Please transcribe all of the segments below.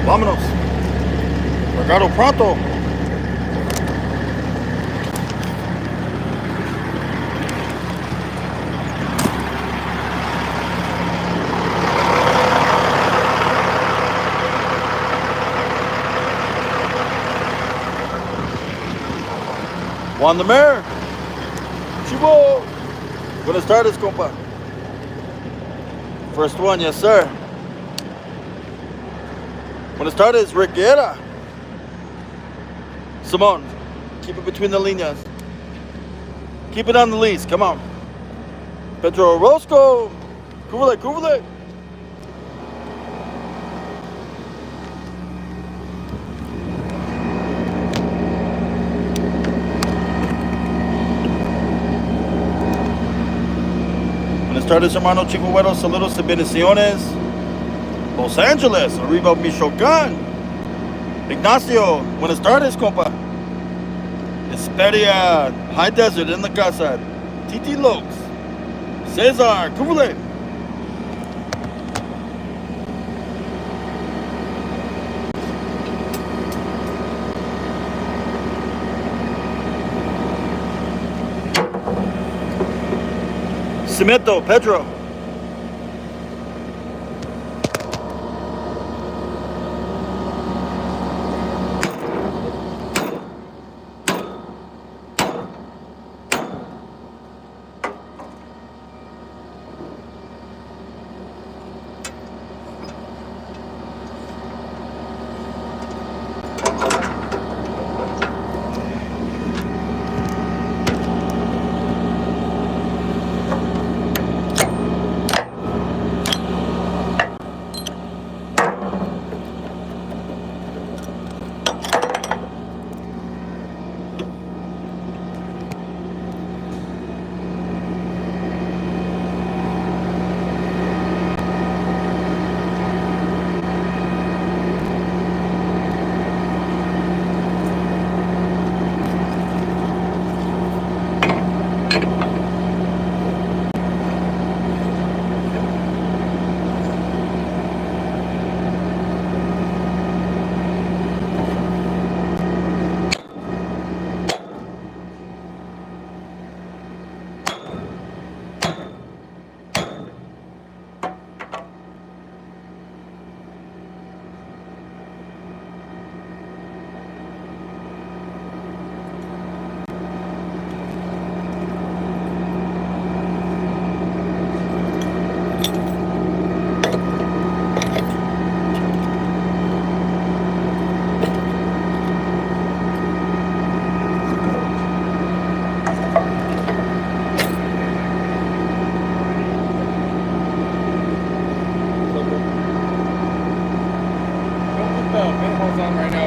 Vámonos. Cargado pronto. Juan the Mayor. Chivo. Buenas tardes, compa. First one, yes, sir. Buenas tardes, Rick Guerra. Simon, keep it between the líneas. Keep it on the lease, come on. Pedro Orozco. Cúbrele, cúbrele. Buenas tardes, hermano Chivo Guero. Saludos y bendiciones. Los Angeles, arriba Michoacán. Ignacio, buenas tardes, compa. Esperia, High Desert in the casa. Titi Lokes. Cesar, cúbrele. Cimento, Pedro.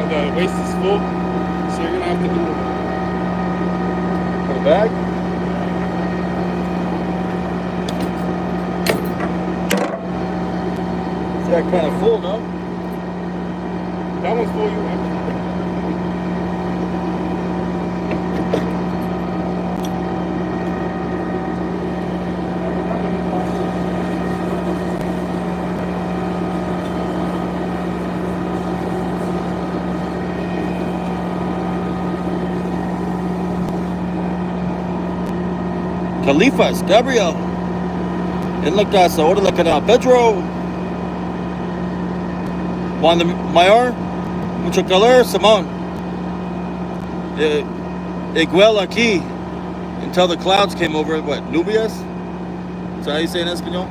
The waist is full, so you're gonna have to do it. For the bag? Is that kind of full, no? That one's full, you want. Califas, Gabriel. En la casa, ahora la canal. Pedro. Juan the Mayor. Mucho calor, Simón. Igual aquí. Until the clouds came over. What, Nubias? Is that how you say in Espanol?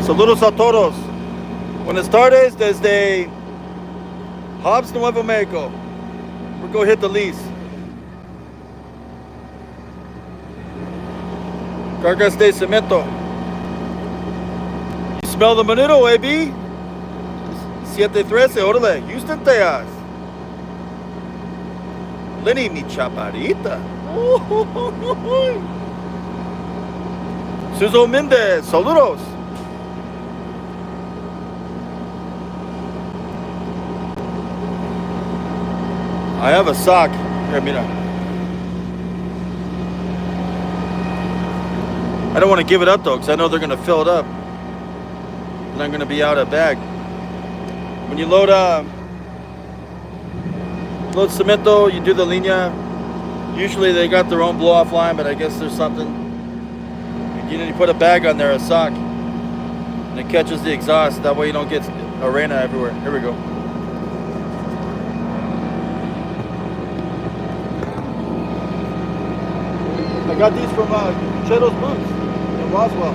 Saludos a todos. Buenas tardes desde Hobbs, Nuevo Mexico. We're going to hit the lease. Cargas de cemento. You smell the manito, AB? 713, órale, Houston, Tejas. Lenny, mi chaparita. Suzo Mendez, saludos. I have a sock. Here, mira. I don't want to give it up though, because I know they're going to fill it up. And I'm going to be out of bag. When you load cemento, you do the linea. Usually they got their own blow-off line, but I guess there's something. You put a bag on there, a sock, and it catches the exhaust. That way you don't get arena everywhere. Here we go. I got these from Cheto's Boots in Roswell.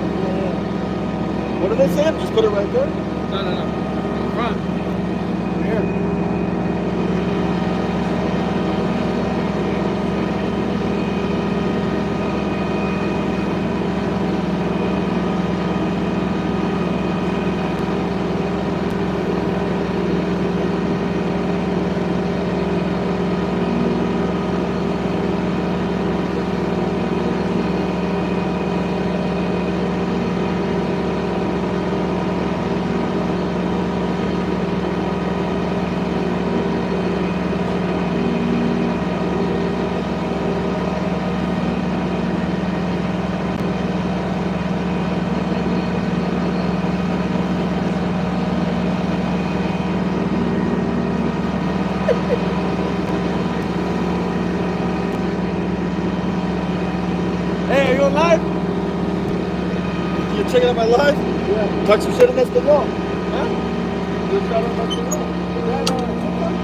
What are they saying? Just put it right there? No. In front. Here. Hey, are you on live? You checking out my live? Yeah. Talk some shit on this below. Huh? You shot on my channel? Is that on TikTok?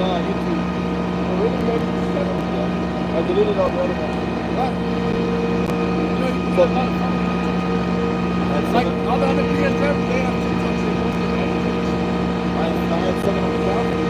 No, YouTube. Oh, really? Maybe you shot on TikTok? I deleted all the other ones. What? You know, you can get a lot of fun. Like all the other BS drivers, they have TikToks. They post it everything. I had 700,000.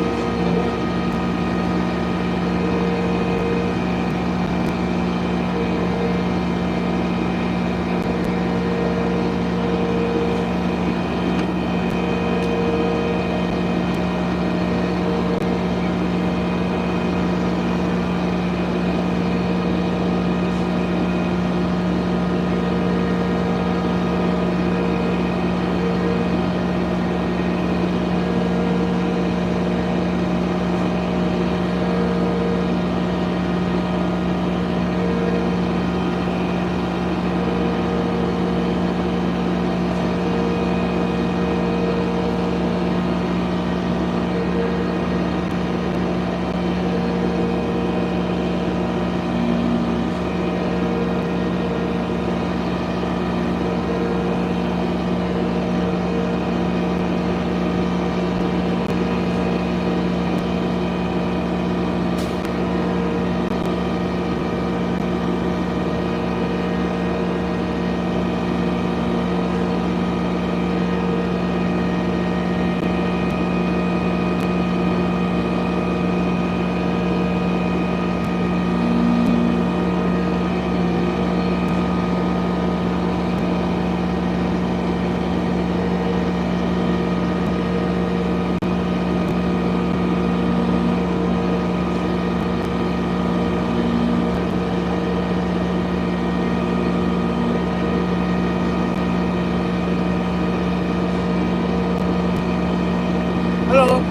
Hello.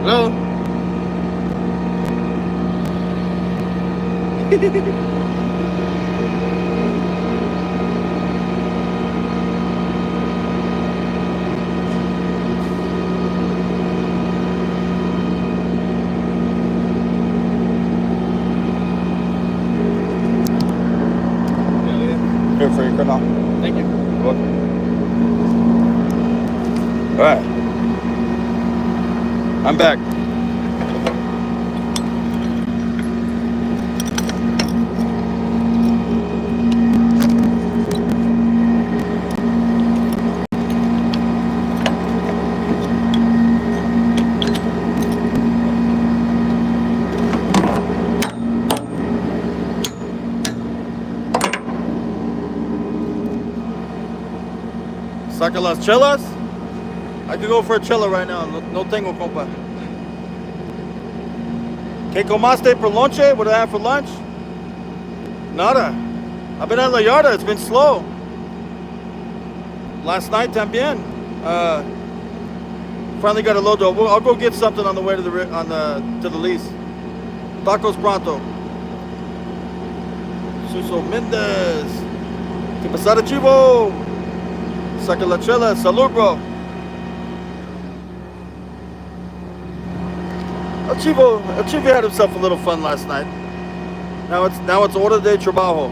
Hello. Here for your canal. Thank you. Welcome. All right. I'm back. Saca las chelas? I could go for a chela right now. No tengo, compa. ¿Qué comaste por lonche? What did I have for lunch? Nada. I've been at La Yarda. It's been slow. Last night también. Finally got a load though. I'll go get something on the way to the lease. Tacos pronto. Suso Mendez. ¿Qué pasada, Chivo? Saca la chela. Salud, bro. El Chivo had himself a little fun last night. Now it's hora de trabajo.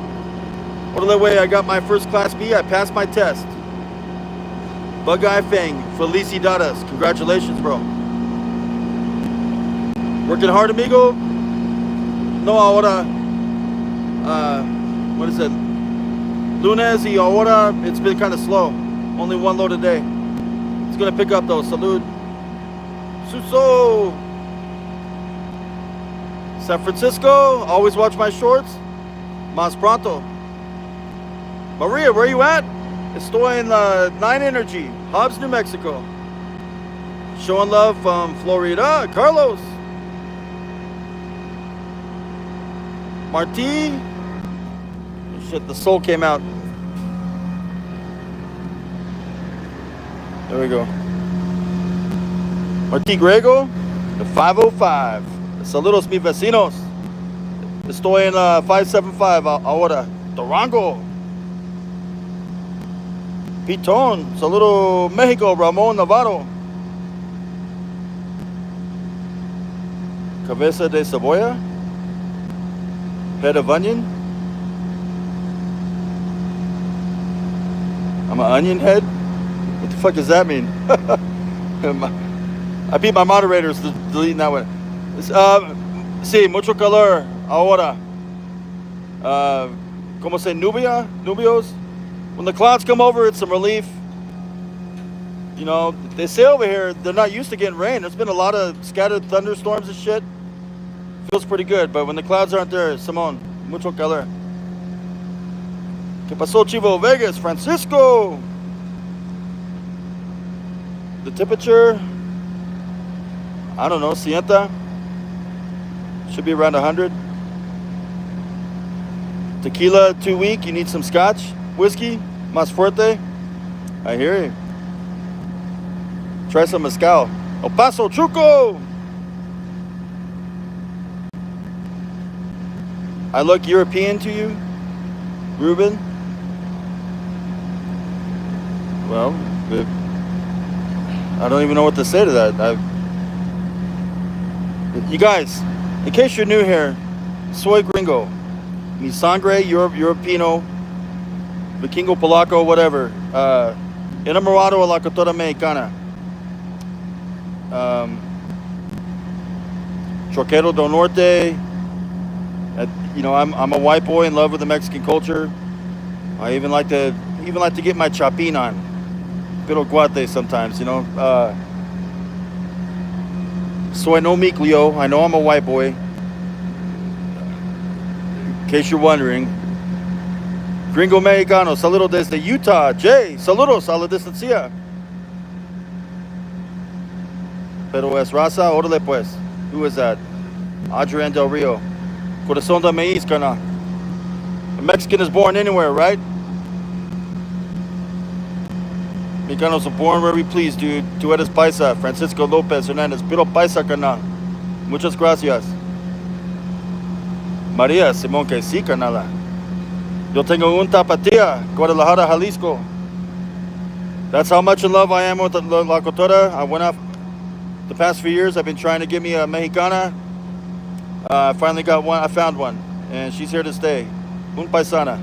Orale way, I got my first class B. I passed my test. Bug-Eye Fang, felicidades. Congratulations, bro. Working hard, amigo. No ahora. What is it? Lunes y ahora. It's been kind of slow. Only one load a day. It's gonna pick up though. Salud. Suso. San Francisco. Always watch my shorts. Más pronto. Maria, where you at? Estoy en 9 Energy, Hobbs, New Mexico. Showing love from Florida. Carlos. Marti. Shit, the soul came out. There we go. Marti Grego, the 505. Saludos, mis vecinos. Estoy en 575 ahora. Durango. Pitón, saludo México, Ramón Navarro. Cabeza de cebolla. Head of onion. I'm an onion head? What the fuck does that mean? I beat my moderators deleting that one. Sí, mucho calor ahora. ¿Cómo se nubios? When the clouds come over, it's some relief. You know, they say over here, they're not used to getting rain. There's been a lot of scattered thunderstorms and shit. Feels pretty good, but when the clouds aren't there, Simón, mucho calor. ¿Qué pasó, Chivo Vegas? Francisco! The temperature, I don't know, sienta. Should be around 100. Tequila, too weak. You need some scotch. Whiskey, más fuerte. I hear you. Try some mezcal. El Paso, Chuco. I look European to you, Ruben? Well, I don't even know what to say to that. You guys, in case you're new here, soy gringo. Mi sangre Europino. Vikingo, Polaco, whatever. Enamorado a la cultura mexicana. Troquero del Norte. You know, I'm a white boy in love with the Mexican culture. I even like to get my chapin on. Pero guate sometimes, you know. Soy no miclio. I know I'm a white boy. In case you're wondering. Gringo Mexicano, saludos desde Utah. Jay, saludos a la distancia. Pero es raza, órale pues. Who is that? Adrian Del Rio. Corazón de maíz, carnal. A Mexican is born anywhere, right? Mexicanos are born where we please, dude. Tú eres paisa. Francisco Lopez Hernandez. Pero paisa, carnal. Muchas gracias. María Simón, que sí, carnala. Yo tengo un tapatía, Guadalajara, Jalisco. That's how much in love I am with La Cultura. I went off the past few years. I've been trying to get me a Mexicana. I finally got one. I found one, and she's here to stay. Un paisana.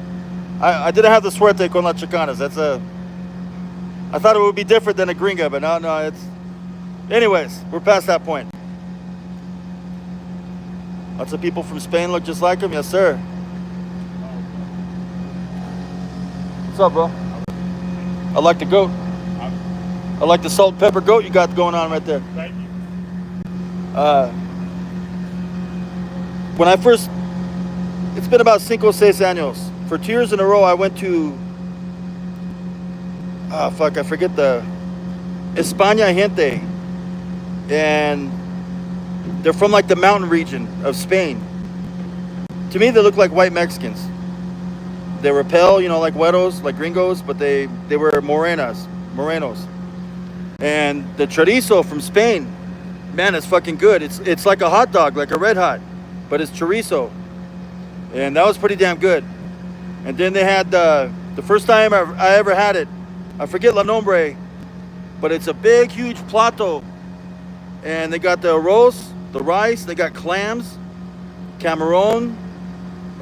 I didn't have the suerte con las Chicanas. I thought it would be different than a gringa, but no, it's... Anyways, we're past that point. Lots of people from Spain look just like him. Yes, sir. What's up, bro? I like the goat. I like the salt and pepper goat you got going on right there. Thank you. When I first, it's been about 5 o 6 años. For 2 years in a row, I fuck, I forget the España gente, and they're from like the mountain region of Spain. To me, they look like white Mexicans. They were pale, you know, like güeros, like gringos, but they were morenos. And the chorizo from Spain, man, it's fucking good. It's like a hot dog, like a red hot, but it's chorizo, and that was pretty damn good. And then they had the first time I ever had it, I forget la nombre, but it's a big, huge plato, and they got the arroz, the rice, they got clams, camarón,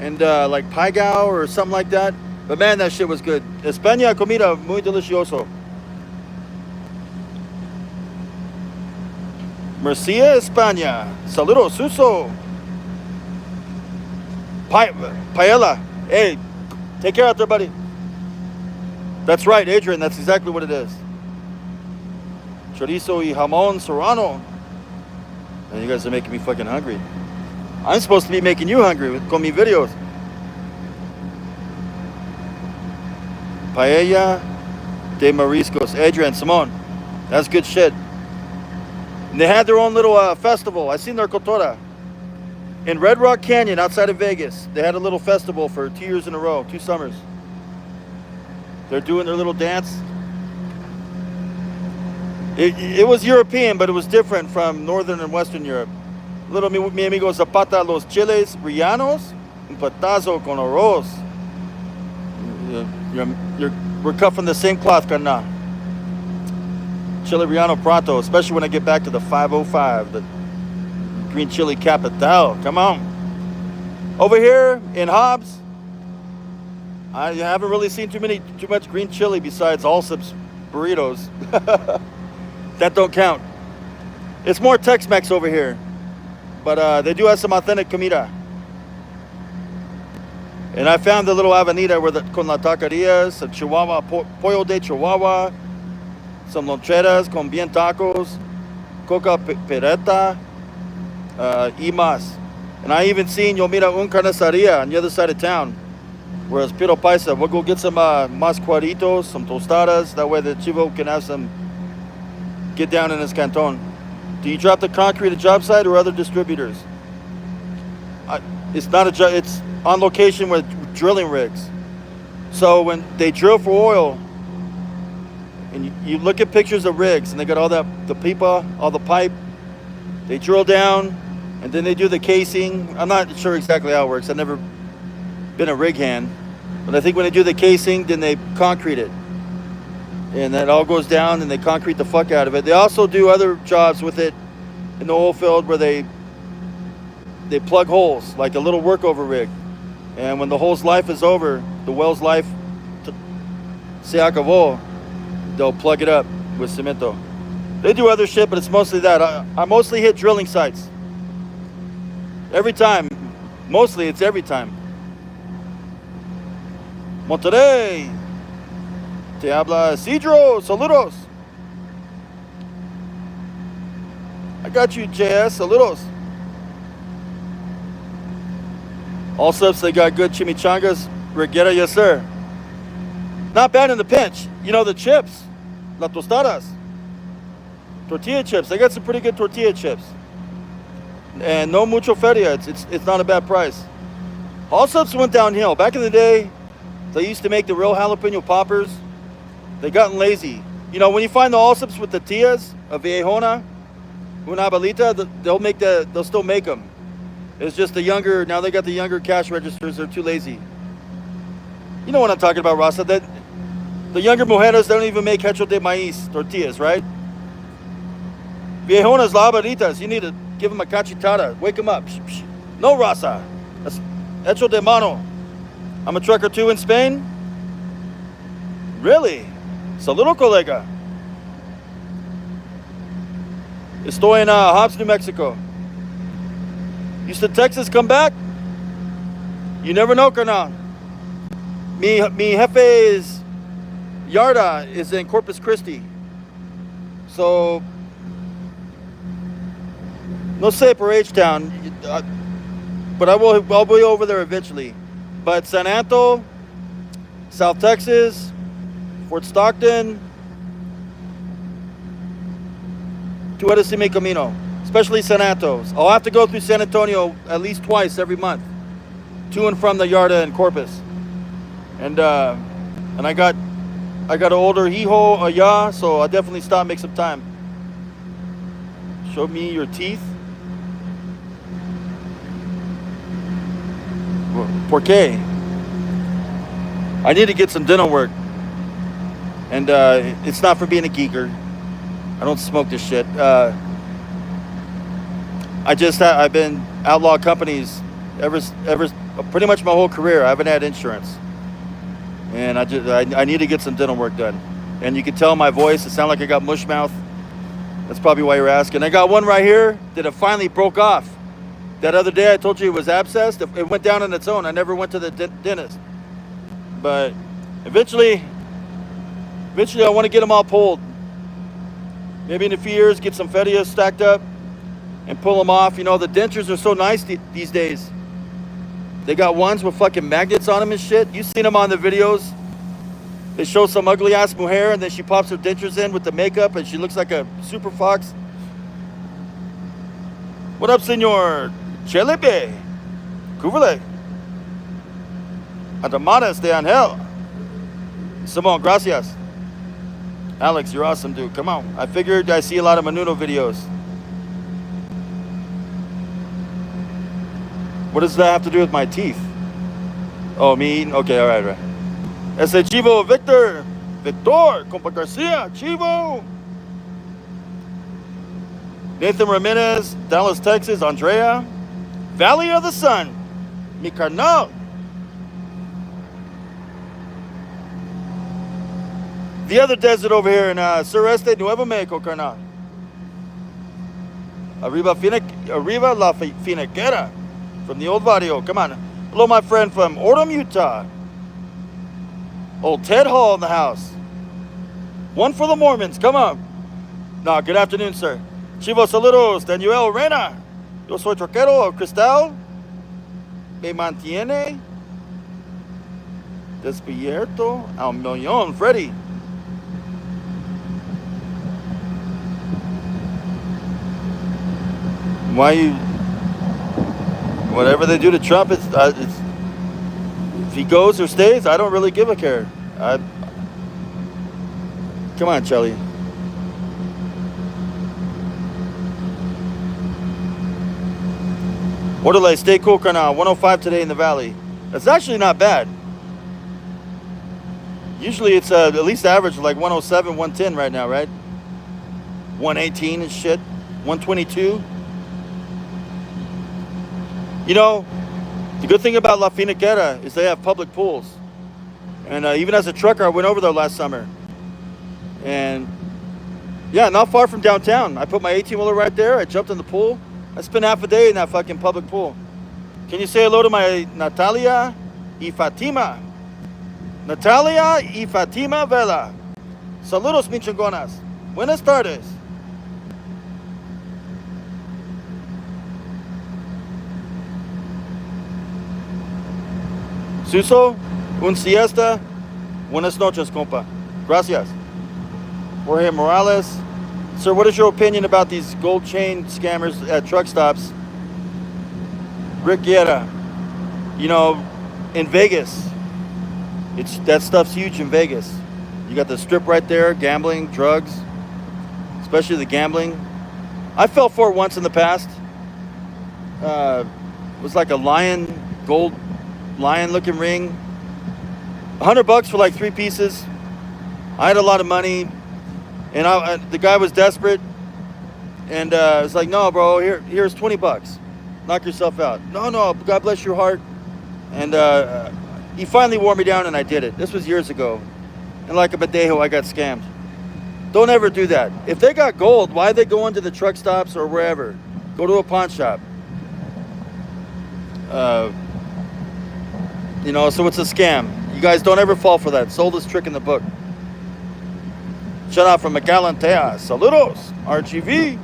and like paigao or something like that. But man, that shit was good. España comida muy delicioso. Mercia, España. Saludos, Suso. Paella. Hey, take care out there, buddy. That's right, Adrian. That's exactly what it is. Chorizo y jamón serrano. And you guys are making me fucking hungry. I'm supposed to be making you hungry with mi videos. Paella de mariscos. Adrian, Simone. That's good shit. And they had their own little festival. I seen their cotora. In Red Rock Canyon outside of Vegas. They had a little festival for 2 years in a row, 2 summers. They're doing their little dance. It was European, but it was different from Northern and Western Europe. Little mi amigo Zapata los chiles rillanos, un patazo con arroz. We're cut from the same cloth, carnal. Chile rellano pronto, especially when I get back to the 505, the green chili capital. Come on. Over here in Hobbs, I haven't really seen too much green chili besides Allsup's burritos. That don't count. It's more Tex-Mex over here. But they do have some authentic comida. And I found the little avenida where con la taquerias, some Chihuahua, pollo de Chihuahua, some loncheras con bien tacos, coca pereta, y más. And I even seen Yo Mira un carniceria on the other side of town, where it's Piro Paisa. We'll go get some más cuadritos, some tostadas. That way the Chivo can have some, get down in his canton. Do you drop the concrete at job site or other distributors? It's not a it's on location with drilling rigs. So when they drill for oil, and you look at pictures of rigs, and they got all that, the pipa, all the pipe, they drill down, and then they do the casing. I'm not sure exactly how it works. I've never been a rig hand, but I think when they do the casing, then they concrete it. And that all goes down and they concrete the fuck out of it. They also do other jobs with it in the oil field where they plug holes, like a little workover rig. And when the hole's life is over, the well's life se acabó, they'll plug it up with cemento. They do other shit, but it's mostly that. I mostly hit drilling sites. Every time. Mostly it's every time. Monterrey. Te habla Cedro, saludos. I got you, JS, saludos. Allsup's, they got good chimichangas. Reguera, yes, sir. Not bad in the pinch. You know, the chips, la tostadas, tortilla chips. They got some pretty good tortilla chips. And no mucho feria. It's not a bad price. Allsup's went downhill. Back in the day, they used to make the real jalapeno poppers. They gotten lazy. You know, when you find the Allsup's with the tias, a viejona, una abuelita, they'll still make them. It's just the younger, now they got the younger cash registers, they're too lazy. You know what I'm talking about, Rasa, that the younger mujeres, they don't even make hecho de maíz tortillas, right? Viejonas, la abuelitas, you need to give them a cachetada, wake them up. No, Rasa, that's hecho de mano. I'm a trucker too in Spain. Really? Saludo, colega. Estoy en Hobbs, New Mexico. Houston, Texas, come back. You never know, carnal. Mi jefe's yarda is in Corpus Christi. So, no sé por H-Town, but I'll be over there eventually. But San Antonio, South Texas, Fort Stockton to Edesime Camino, especially San Antos. I'll have to go through San Antonio at least twice every month, to and from the Yarda and Corpus. And I got an older hijo allá, so I'll definitely stop, make some time. Show me your teeth. ¿Por qué? I need to get some dental work. And it's not for being a geeker. I don't smoke this shit. I've been outlaw companies ever pretty much my whole career. I haven't had insurance. And I need to get some dental work done. And you can tell my voice, it sounds like I got mush mouth. That's probably why you're asking. I got one right here that it finally broke off. That other day I told you it was abscessed. It went down on its own. I never went to the dentist. But eventually I want to get them all pulled. Maybe in a few years, get some fettia stacked up and pull them off. You know, the dentures are so nice these days. They got ones with fucking magnets on them and shit. You've seen them on the videos. They show some ugly ass mujer and then she pops her dentures in with the makeup and she looks like a super fox. What up, senor? Chelepe. Cúbrele. Adamadas de Angel. Simon, gracias. Alex, you're awesome, dude. Come on. I figured I see a lot of Menudo videos. What does that have to do with my teeth? Oh, me eating? Okay, all right. Ese Chivo, Victor, Compa Garcia, Chivo. Nathan Ramirez, Dallas, Texas, Andrea. Valley of the Sun, mi carnal. The other desert over here in Sureste, Nuevo Mexico, carnal. Arriba La Finiquera from the old Vadio. Come on. Hello, my friend from Orem, Utah. Old Ted Hall in the house. One for the Mormons. Come on. No, good afternoon, sir. Chivo, saludos. Daniel Reina. Yo soy troquero, Cristal. Me mantiene despierto al millón, Freddy. Why you? Whatever they do to Trump, it's if he goes or stays, I don't really give a care. Come on, Charlie. Orderly, stay cool, Carnal. 105 today in the valley. That's actually not bad. Usually it's at least average like 107, 110 right now, right? 118 and shit. 122. You know, the good thing about La Finiquera is they have public pools. And even as a trucker, I went over there last summer. And yeah, not far from downtown. I put my 18-wheeler right there. I jumped in the pool. I spent half a day in that fucking public pool. Can you say hello to my Natalia y Fatima? Natalia y Fatima Vela. Saludos, mi chingonas. Buenas tardes. Suso, un siesta. Buenas noches, compa. Gracias. Jorge Morales. Sir, what is your opinion about these gold chain scammers at truck stops? Rick Guerra. You know, in Vegas, that stuff's huge in Vegas. You got the strip right there, gambling, drugs, especially the gambling. I fell for it once in the past. It was like a gold lion looking ring. $100 for like 3 pieces. I had a lot of money. And the guy was desperate, and it's like, no, bro, here's $20. Knock yourself out. No, God bless your heart. And he finally wore me down, and I did it. This was years ago. And like a Badejo, I got scammed. Don't ever do that. If they got gold, why they go into the truck stops or wherever? Go to a pawn shop. You know, so it's a scam. You guys don't ever fall for that. Sold this trick in the book. Shout out from Megalantea. Saludos, RGV.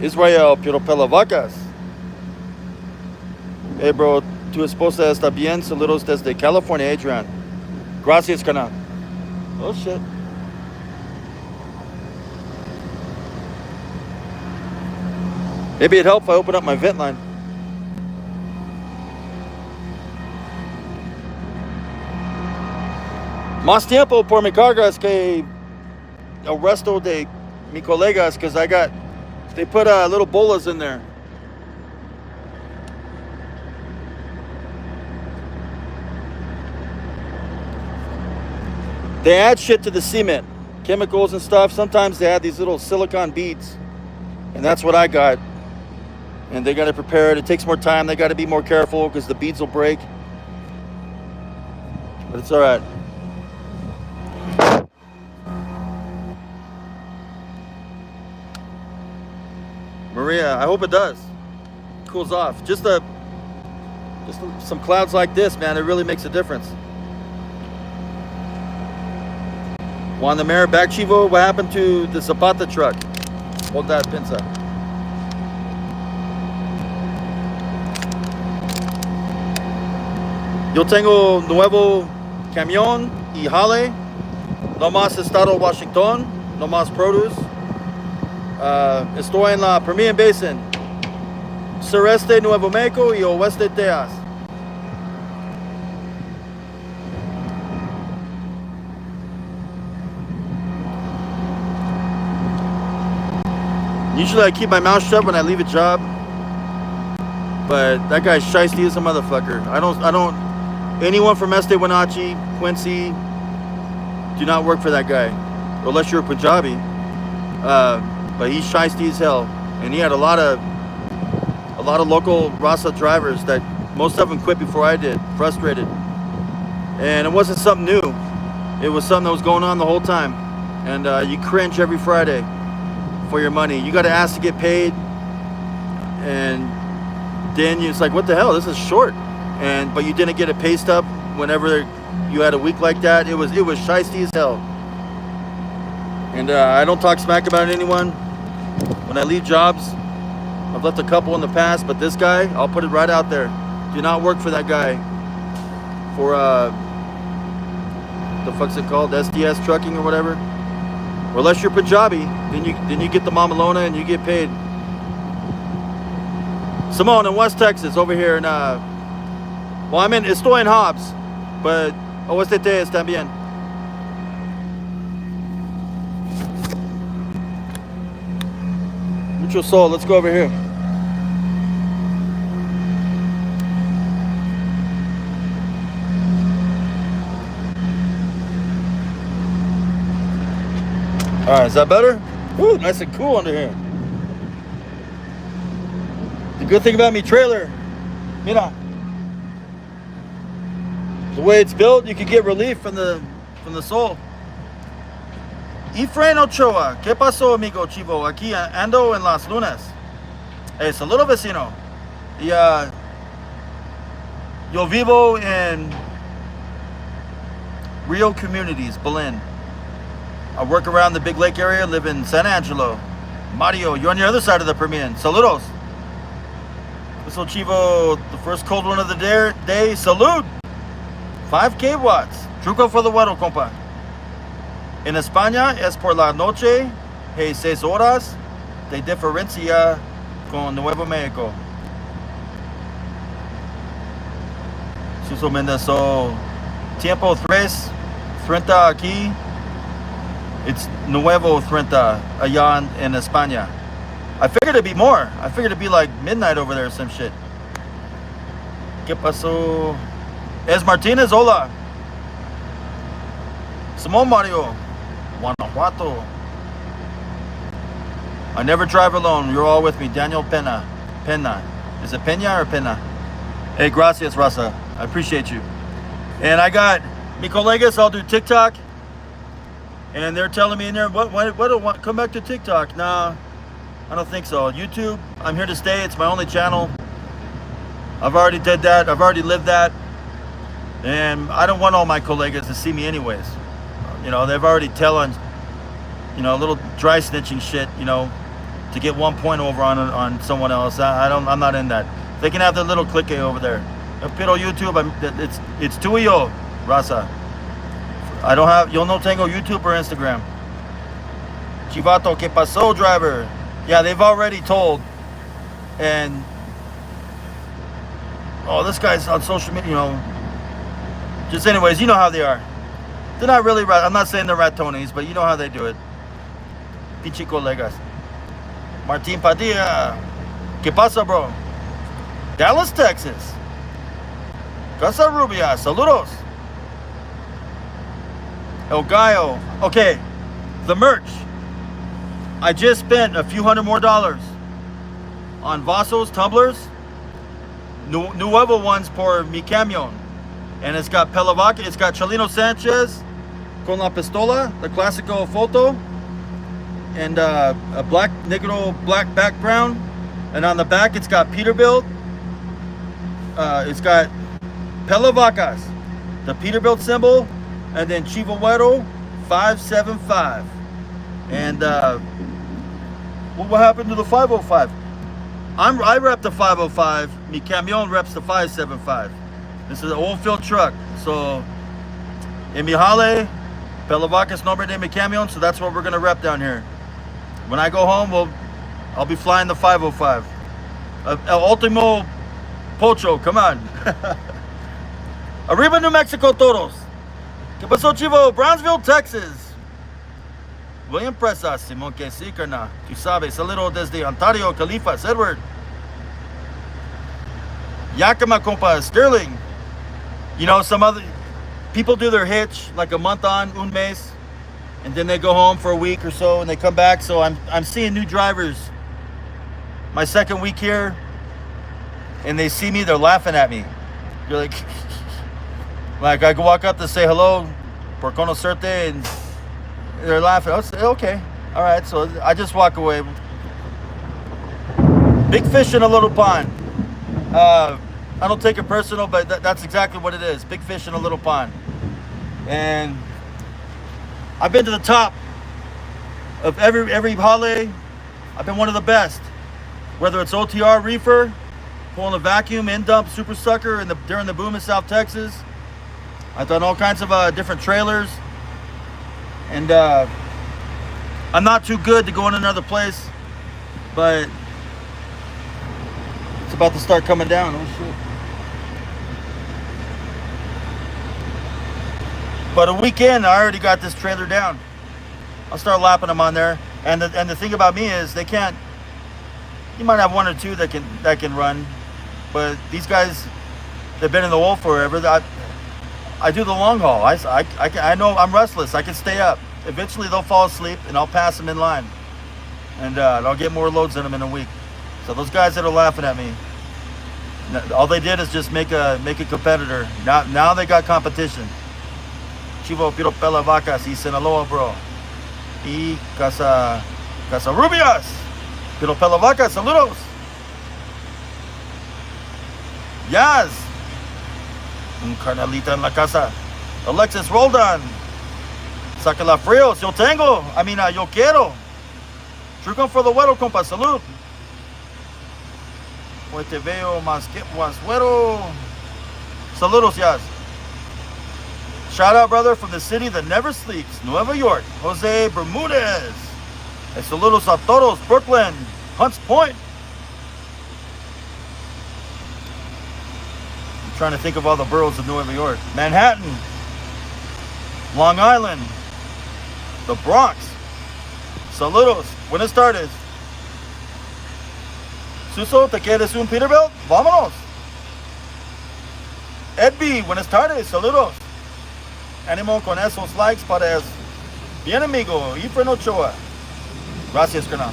Israel, Piropela Vacas. Hey, bro, tu esposa está bien. Saludos desde California, Adrian. Gracias, canal. Oh shit. Maybe it'd help if I open up my vent line. Más tiempo por mi cargas que el resto de mi colegas, because they put little bolas in there. They add shit to the cement, chemicals and stuff. Sometimes they add these little silicone beads, and that's what I got. And they got to prepare it. It takes more time. They got to be more careful because the beads will break. But it's all right. Maria, I hope it does. Cools off. Just some clouds like this, man, it really makes a difference. Juan the Mayor, back Chivo, what happened to the Zapata truck? Hold that pinza. Yo tengo nuevo camión y jale. No más Estado Washington. No más produce. Estoy en la Permian Basin. Sureste Nuevo Mexico y Oeste Texas. Usually I keep my mouth shut when I leave a job, but that guy's shiesty as a motherfucker. I don't. Anyone from Este Wenatchee, Quincy, do not work for that guy, unless you're a Punjabi. But he's shiesty as hell, and he had a lot of local Rasa drivers that most of them quit before I did, frustrated. And it wasn't something new. It was something that was going on the whole time, and you cringe every Friday for your money. You got to ask to get paid, and then it's like, what the hell? This is short, but you didn't get a pay stub whenever you had a week like that. It was shiesty as hell. And I don't talk smack about anyone. When I leave jobs, I've left a couple in the past, but this guy, I'll put it right out there. Do not work for that guy. For the fuck's it called? SDS trucking or whatever. Or unless you're Punjabi, then you get the mamalona and you get paid. Simone in West Texas, over here in estoy en Hobbs, but Oeste Texas también. Mucho sol. Let's go over here. All right, is that better? Ooh, nice and cool under here. The good thing about me trailer, mira, the way it's built, you can get relief from the sol. Efrain Ochoa, ¿qué pasó, amigo Chivo? Aquí ando en las lunas. Saludo, vecino. Y yo vivo en Rio Communities, Berlin. I work around the Big Lake area, live in San Angelo. Mario, you're on the other side of the Permian. Saludos. This will Chivo, the first cold one of the day. Salud. 5K watts. Truco for the Guero, compa. En España es por la noche, 6 horas de diferencia con Nuevo México. Suso Méndez, so tiempo 3:30 aquí. It's Nuevo 30 allá en España. I figured it'd be more. I figured it'd be like midnight over there or some shit. ¿Qué pasó? Es Martinez, hola. Simón Mario, Guanajuato. I never drive alone. You're all with me. Daniel Pena. Is it Peña or Pena? Hey, gracias, Raza. I appreciate you. And I got mi colegas, I'll do TikTok. And they're telling me in there, what come back to TikTok? Nah, I don't think so. YouTube, I'm here to stay. It's my only channel. I've already did that. I've already lived that. And I don't want all my colegas to see me anyways. You know, they've already telling, you know, a little dry snitching shit, you know, to get 1 point over on someone else. I'm not in that. They can have their little clique over there. Pero YouTube, it's tuyo, Raza. I don't have, yo no tengo YouTube or Instagram. Chivato, que paso, driver? Yeah, they've already told. And, oh, this guy's on social media, you know. Just anyways, you know how they are. They're not really, I'm not saying they're ratones, but you know how they do it. Pinche colegas. Martin Padilla. Que pasa, bro? Dallas, Texas. Casa Rubia. Saludos. El Gallo. Okay, the merch. I just spent a few $100 more on Vasos tumblers. Nuevo ones por mi camión. And it's got Pelavaca, it's got Chalino Sanchez con la pistola, the classical photo, and a black negro black background. And on the back it's got Peterbilt. It's got Pelavacas, the Peterbilt symbol, and then Chivo Guero 575. And what happened to the 505? I rep the 505. Mi camión reps the 575. This is an oil field truck. So in mi jale, Pelavacas nombre de mi camión. So that's what we're gonna rep down here. When I go home, I'll be flying the 505. El Ultimo Pocho, come on. Arriba, New Mexico, todos. ¿Qué pasó, Chivo? Brownsville, Texas. William Presas, Simón que sí, carnal. Tú sabes, saludo desde Ontario, Califas, Edward. Yakima, compa, Sterling. You know, some other people do their hitch like a month on, un mes, and then they go home for a week or so, and they come back. So I'm seeing new drivers. My second week here, and they see me, they're laughing at me. You're like, like I can walk up to say hello, por conocerte, and they're laughing. I say, okay, all right. So I just walk away. Big fish in a little pond. I don't take it personal, but that's exactly what it is. Big fish in a little pond. And I've been to the top of every hale. I've been one of the best. Whether it's OTR reefer, pulling a vacuum, in-dump, super sucker during the boom in South Texas. I've done all kinds of different trailers. And I'm not too good to go in another place, but it's about to start coming down. Oh shit. But a weekend, I already got this trailer down. I'll start lapping them on there. And the thing about me is they can't. You might have one or two that can run, but these guys, they've been in the wool forever. I do the long haul. I know I'm restless. I can stay up. Eventually they'll fall asleep, and I'll pass them in line, and I'll get more loads in them in a week. So those guys that are laughing at me, all they did is just make a competitor. Now they got competition. Chivo Piro Pelavacas y Sinaloa, bro. Y Casa Rubias. Piro Pelavacas, saludos. Yaz. Un carnalita en la casa. Alexis Roldan. Saca la frios. Yo tengo. Yo quiero. Trucón for the güero, compa. Salud. Hoy te veo más güero. Saludos, Yaz. Shout out, brother, from the city that never sleeps, Nueva York, Jose Bermudez. Saludos a todos, Brooklyn, Hunts Point. I'm trying to think of all the boroughs of Nueva York. Manhattan, Long Island, the Bronx. Saludos. Buenas tardes. Suso, ¿te quieres un Peterbilt? Vámonos. Edby, buenas tardes. Saludos. Ánimo con esos likes para eso. Bien, amigo. Efren Ochoa. Gracias, carnal.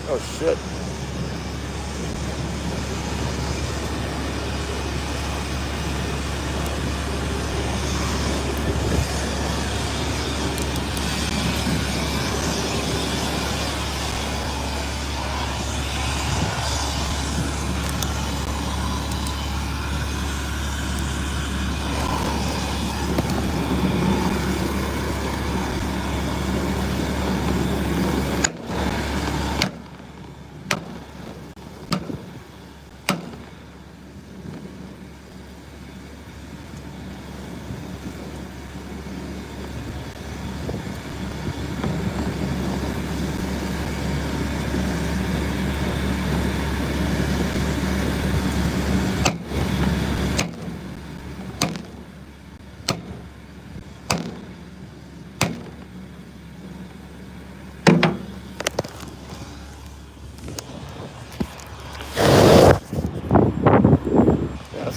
Oh shit.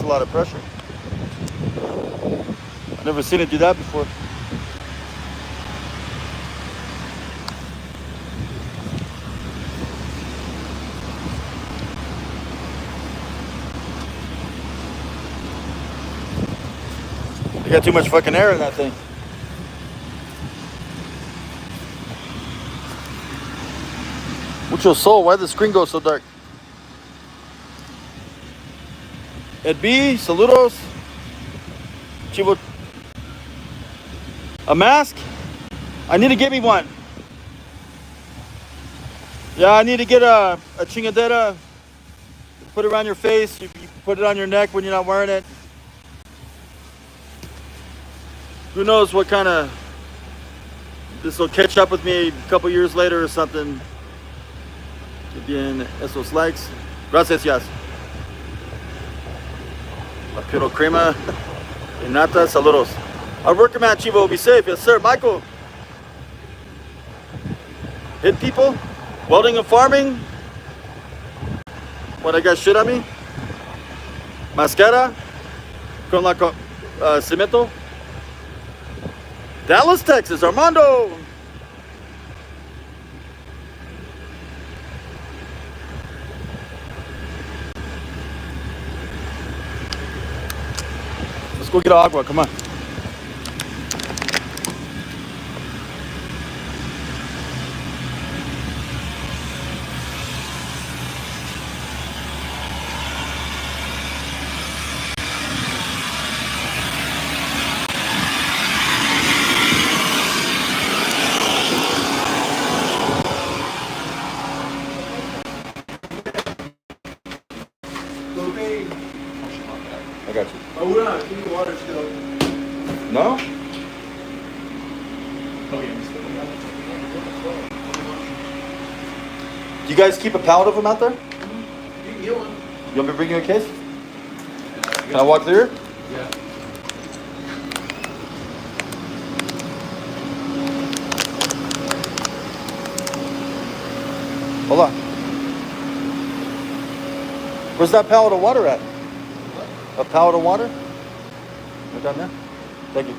a lot of pressure. I've never seen it do that before. You got too much fucking air in that thing. Mucho sol. Why did the screen go so dark? Ed B, saludos. Chivo. A mask? I need to get me one. Yeah, I need to get a chingadera. Put it around your face. You put it on your neck when you're not wearing it. Who knows what kind of... This will catch up with me a couple years later or something. Bien, esos likes. Gracias. La Piro Crema. Inata, saludos. Our worker man, Chivo, be safe. Yes, sir. Michael. Hit people? Welding and farming? What, I got shit on me? Mascara? Con la cemento? Dallas, Texas. Armando. Let's go get agua. Come on. I got you. Oh, we're not. Keep the water still. No? Oh, yeah. Do you guys keep a pallet of them out there? You can get one. You want me to bring you a case? Can I walk through here? Yeah. Hold on. Where's that pallet of water at? What? A pallet of water? Right down there? Thank you.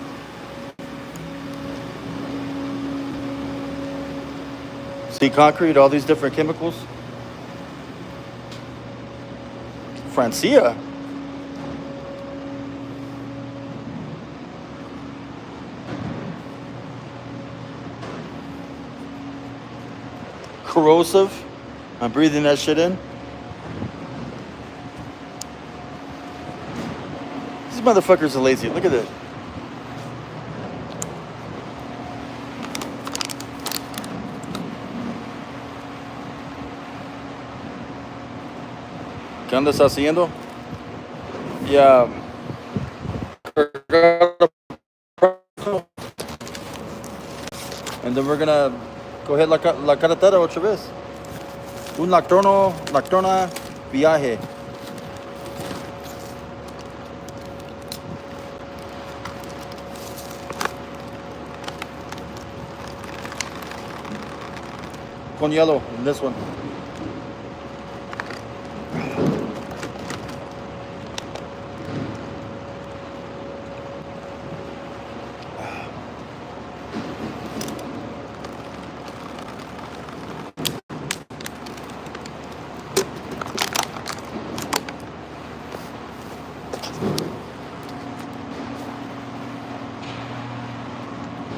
See concrete, all these different chemicals. Francia. Corrosive. I'm breathing that shit in. These motherfuckers are lazy. Look at this. ¿Qué andas haciendo? Yeah. And then we're gonna go ahead la carretera otra vez. Un nocturna viaje. Con hielo in this one.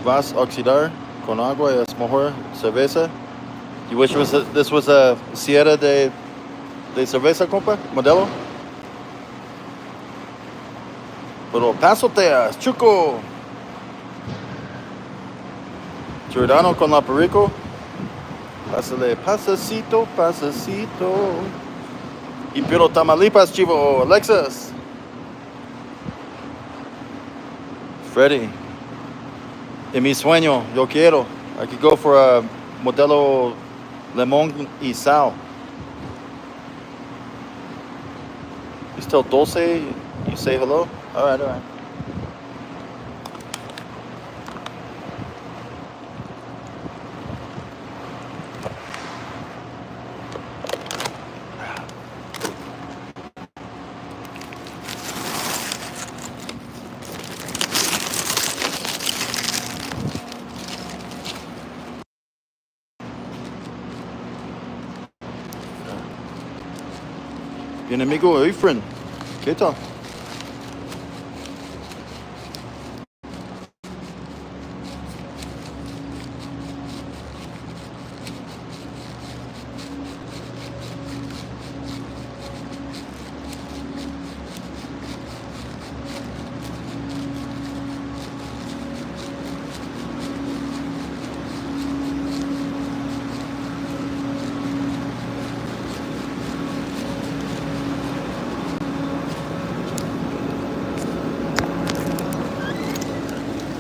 Vas a oxidar con agua es mejor cerveza. You wish this was a Sierra de cerveza, compa? Modelo? Pero pasoteas, chuco. Giordano con la perico. Pásale, pasacito. Y pero Tamaulipas, Chivo. Alexis. Freddy. En mi sueño, yo quiero. I could go for a modelo lemon y sal. You still Dulce? You say hello? All right. Bien amigo Efren. ¿Qué tal?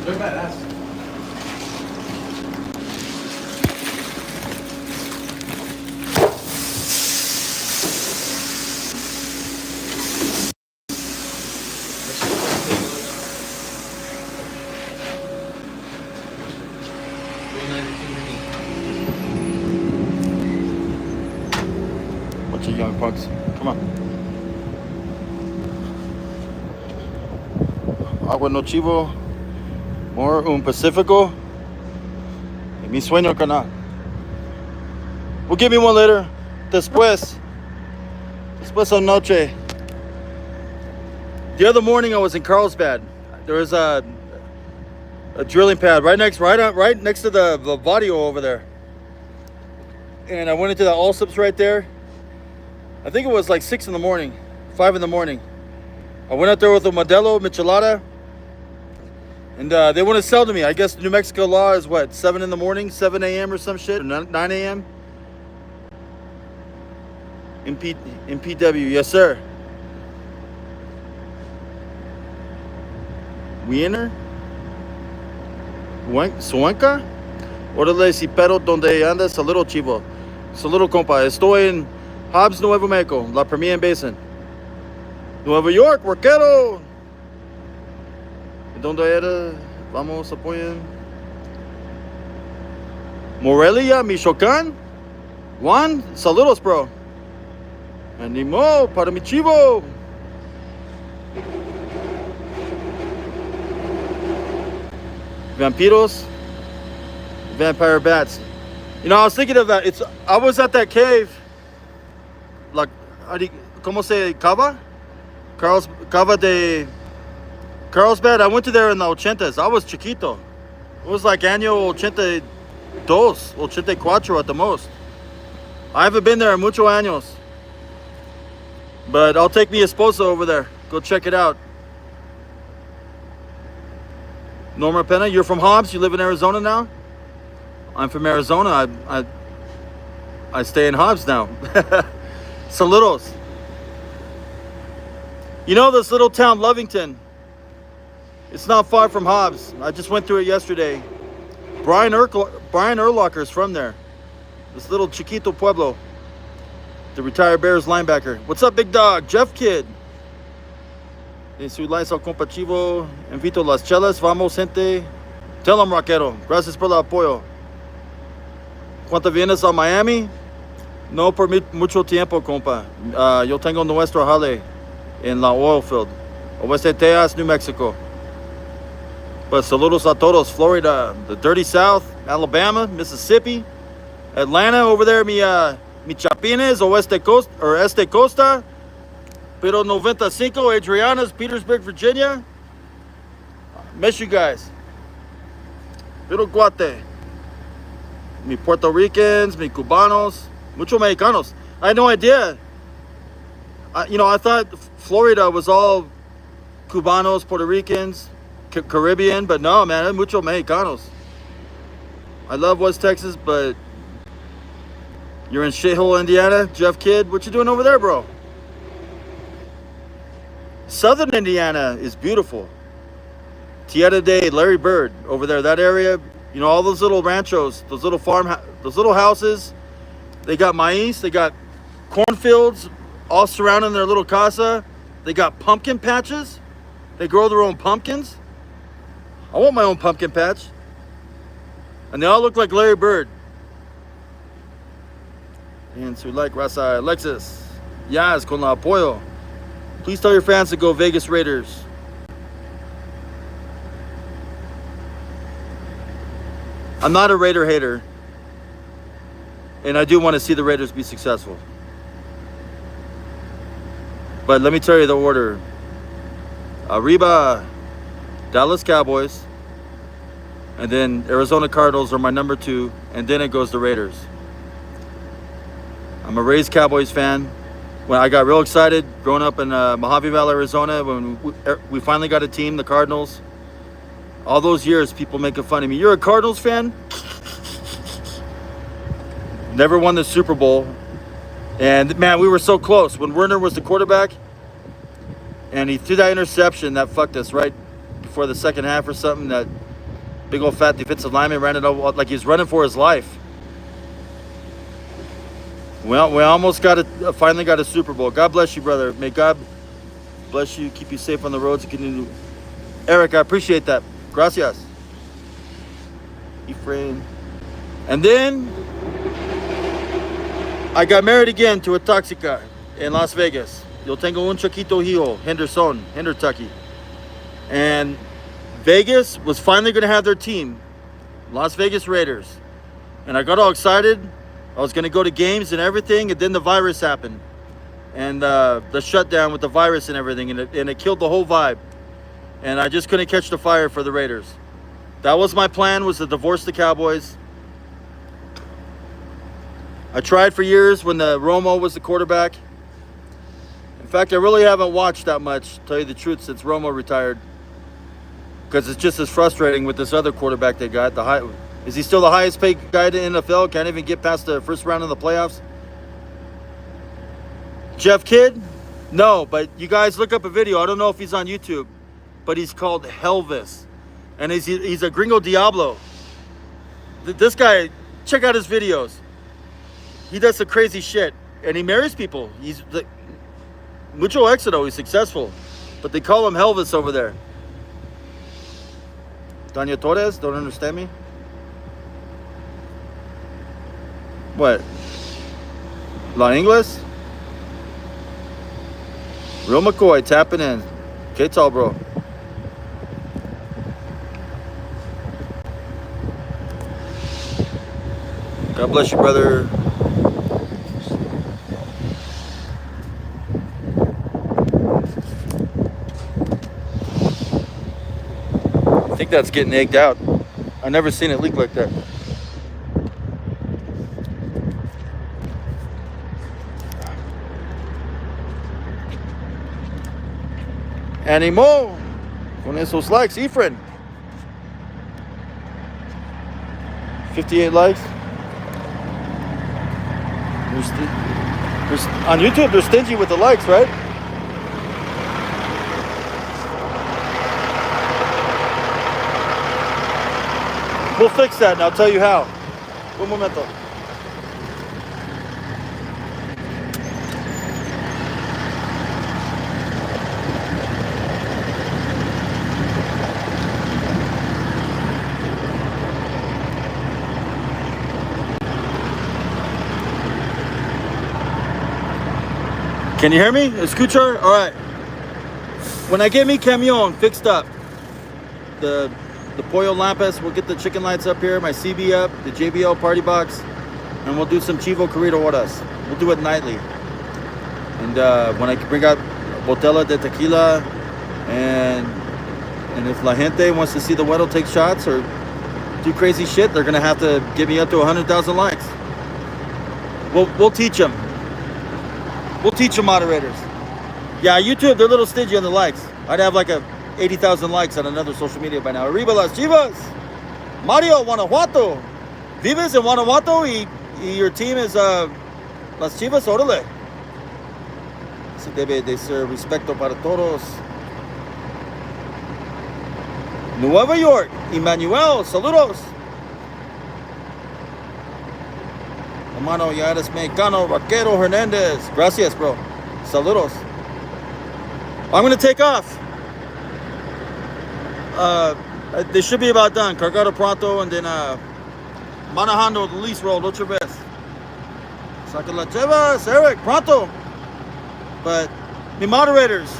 They're badass. Bunch of young punks. Come on. Agua no chivo. More un Pacifico. Y mi sueño canal. Well, give me one later. Después anoche. The other morning I was in Carlsbad. There was a drilling pad right next to the Vadio over there. And I went into the Allsips right there. I think it was like 6 in the morning, 5 in the morning. I went out there with a Modelo Michelada. And they want to sell to me. I guess New Mexico law is what, 7 in the morning, 7 a.m. or some shit, or 9 a.m. In PW, yes sir. Wiener? Suenca? Órale si pero donde andas, saludo chivo. Saludo compa. Estoy en Hobbs, Nuevo Mexico, La Permian Basin. Nueva York, Roquero. ¿Dónde era? Vamos, apoyen. Morelia, Michoacán. Juan, saludos, bro. Animo para mi chivo. Vampiros. Vampire bats. You know, I was thinking of that. I was at that cave. Like, ¿cómo se Cava? Cava de Carlsbad. I went to there in the 80s. I was chiquito. It was like año 82, 84 at the most. I haven't been there in muchos años. But I'll take mi esposa over there. Go check it out. Norma Pena, you're from Hobbs? You live in Arizona now? I'm from Arizona. I stay in Hobbs now. Saludos. You know this little town, Lovington? It's not far from Hobbs. I just went through it yesterday. Brian Urlacher's from there. This little chiquito pueblo. The retired Bears linebacker. What's up, big dog? Jeff Kidd. En su lights al compa Chivo. Invito las chelas. Vamos, gente. Tell them, Roquero. Gracias por el apoyo. ¿Cuánto vienes a Miami? No por mucho tiempo, compa. Yo tengo nuestro jale en la oil field. Oeste Tejas, New Mexico. But saludos a todos. Florida, the dirty South, Alabama, Mississippi, Atlanta, over there, mi Chapines, Oeste Costa, or Este Costa, Pero 95, Adriana's, Petersburg, Virginia. Miss you guys. Pero Guate. Mi Puerto Ricans, mi Cubanos, muchos Mexicanos. I had no idea. I thought Florida was all Cubanos, Puerto Ricans, Caribbean, but no, man, muchos Mexicanos. I love West Texas, but you're in shithole, Indiana, Jeff Kidd. What you doing over there, bro? Southern Indiana is beautiful. Tierra de Larry Bird over there, that area. You know, all those little ranchos, those little those little houses. They got maíz, they got cornfields all surrounding their little casa. They got pumpkin patches. They grow their own pumpkins. I want my own pumpkin patch. And they all look like Larry Bird. And so like Raza Alexis. Yaz con la apoyo. Please tell your fans to go Vegas Raiders. I'm not a Raider hater. And I do want to see the Raiders be successful. But let me tell you the order. Arriba, Dallas Cowboys, and then Arizona Cardinals are my number 2, and then it goes to Raiders. I'm a Rays Cowboys fan. When I got real excited growing up in Mojave Valley, Arizona, when we finally got a team, the Cardinals. All those years, people making fun of me. You're a Cardinals fan? Never won the Super Bowl. And man, we were so close. When Werner was the quarterback, and he threw that interception that fucked us right before the second half or something, that big old fat defensive lineman ran it out like he was running for his life. Well, we almost finally got a Super Bowl. God bless you, brother. May God bless you, keep you safe on the roads. Eric, I appreciate that. Gracias. Ephraim. And then I got married again to a Toxica in Las Vegas. Yo tengo un chiquito hijo, Hendertucky. And Vegas was finally going to have their team, Las Vegas Raiders. And I got all excited. I was going to go to games and everything, and then the virus happened. And the shutdown with the virus and everything, and it killed the whole vibe. And I just couldn't catch the fire for the Raiders. That was my plan, was to divorce the Cowboys. I tried for years when the Romo was the quarterback. In fact, I really haven't watched that much, to tell you the truth, since Romo retired. Because it's just as frustrating with this other quarterback they got. Is he still the highest paid guy in the NFL? Can't even get past the first round of the playoffs? Jeff Kidd? No, but you guys look up a video. I don't know if he's on YouTube, but he's called Helvis. And he's a gringo Diablo. This guy, check out his videos. He does some crazy shit. And he marries people. He's mucho éxito. He's successful. But they call him Helvis over there. Tanya Torres, don't understand me? What? La Ingles? Real McCoy tapping in. K-Tall, bro. God bless you, brother. I think that's getting egged out. I've never seen it leak like that. Animo con esos likes, Ephraim. 58 likes. On YouTube, they're stingy with the likes, right? We'll fix that, and I'll tell you how. Un momento. Can you hear me? Escuchar? All right. When I get mi camion fixed up, the Pollo Lampas, we'll get the chicken lights up here, my CB up, the JBL party box, and we'll do some Chivo Guero horas. We'll do it nightly. And when I bring out botella de tequila, and if la gente wants to see the Guero take shots or do crazy shit, they're gonna have to get me up to 100,000 likes. We'll teach them. We'll teach them, moderators. Yeah, YouTube, they're a little stingy on the likes. I'd have like 80,000 likes on another social media by now. Arriba las Chivas. Mario, Guanajuato. Vives en Guanajuato y your team is las Chivas, órale. Se debe de ser respeto para todos. Nueva York, Emmanuel, saludos. Hermano, ya eres mexicano, Vaquero Hernandez. Gracias, bro. Saludos. I'm going to take off. They should be about done. Cargado pronto, and then manejando the lease roll, otra vez. Saca la chevas, Eric, pronto. But, mi moderators,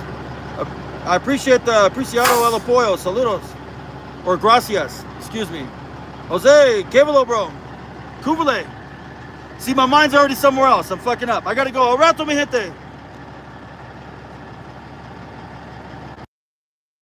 I appreciate the apreciado el apoyo. Saludos. Or gracias, excuse me. Jose, Kevelo, bro. Cuvale. See, my mind's already somewhere else. I'm fucking up. I gotta go. A rato, mi gente.